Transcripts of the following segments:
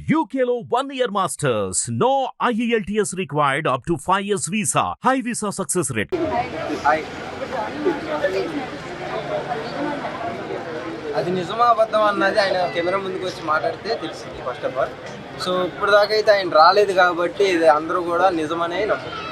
UKLO 1 year masters. No IELTS required up to 5 years visa. High visa success rate. అది నిజమా అబద్ధం అన్నది ఆయన కెమెరా ముందుకు వచ్చి మాట్లాడితే తెలిసింది ఫస్ట్ ఆఫ్ ఆల్. సో ఇప్పుడు దాకా అయితే ఆయన రాలేదు కాబట్టి ఇది అందరూ కూడా నిజమనే నమ్ముతారు.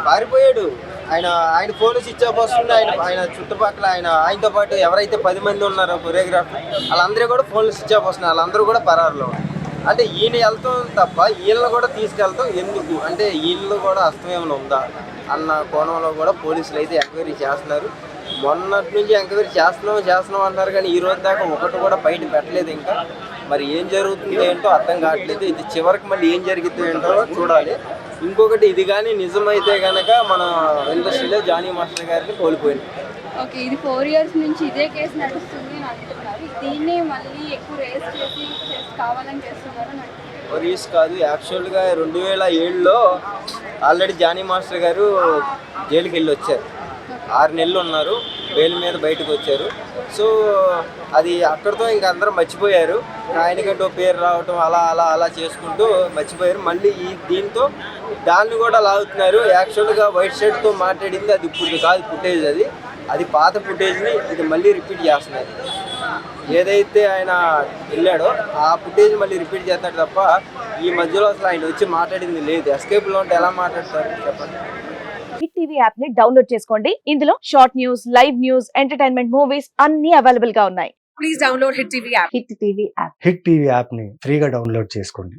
పారిపోయాడు. ఆయన ఫోన్ స్విచ్ ఆఫ్ వస్తుంది. ఆయన చుట్టుపక్కల ఆయనతో పాటు ఎవరైతే 10 మంది ఉన్నారో కొరియోగ్రాఫర్ వాళ్ళందరూ కూడా ఫోన్లు స్విచ్ ఆఫ్ వస్తున్నాయి. వాళ్ళందరూ కూడా పరారులో ఉన్నారు. అంటే ఈయన వెళ్తాం తప్ప వీళ్ళని కూడా తీసుకెళ్తాం ఎందుకు అంటే వీళ్ళు కూడా అస్తమేమైనా ఉందా అన్న కోణంలో కూడా పోలీసులు అయితే ఎంక్వైరీ చేస్తున్నారు. మొన్నటి నుంచి ఎంక్వైరీ చేస్తున్నాం అంటున్నారు కానీ ఈ రోజు దాకా ఒకటి కూడా బయట పెట్టలేదు. ఇంకా మరి ఏం జరుగుతుందో ఏంటో అర్థం కావట్లేదు. ఇది చివరికి మళ్ళీ ఏం జరుగుతుందో ఏంటో చూడాలి. ఇంకొకటి ఇది కానీ నిజమైతే కనుక మన ఇండస్ట్రీలో జానీ మాస్టర్ గారిని కోల్పోయింది. ఓకే, ఇది 4 years నుంచి ఇదే కేసు నడుస్తుంది అని అంటున్నారు. దీన్ని మళ్ళీ ఎక్కువ రేస్ చేసి కావాలని చేస్తున్నారు. రేస్ కాదు, యాక్చువల్గా 2007లో ఆల్రెడీ జానీ మాస్టర్ గారు జైలుకి వెళ్ళి వచ్చారు. 6 నెలలు ఉన్నారు, బెయిల్ మీద బయటకు వచ్చారు. సో అది అక్కడితో ఇంక అందరూ మర్చిపోయారు. ఆయనకంటూ పేరు రావటం అలా చేసుకుంటూ మర్చిపోయారు. మళ్ళీ దీంతో దాన్ని కూడా లాగుతున్నారు. యాక్చువల్గా వైట్ షర్ట్తో మాట్లాడింది అది ఇప్పుడు కాదు ఫుటేజ్, అది పాత ఫుటేజ్ని ఇది మళ్ళీ రిపీట్ చేస్తున్నారు. ఏదైతే ఆయన వెళ్ళాడో ఆ ఫుటేజ్ మళ్ళీ రిపీట్ చేస్తాడు తప్ప ఈ మధ్యలో అసలు ఆయన వచ్చి మాట్లాడింది లేదు. ఎస్కేప్లో ఉంటే ఎలా మాట్లాడతారు చెప్పండి. హిట్ టీవీ యాప్ ని డౌన్లోడ్ చేసుకోండి. ఇందులో short news, live news, entertainment movies అన్ని అవైలబుల్ గా ఉన్నాయి. Please download hit TV app. Hit TV app ని ఫ్రీగా డౌన్లోడ్ చేసుకోండి.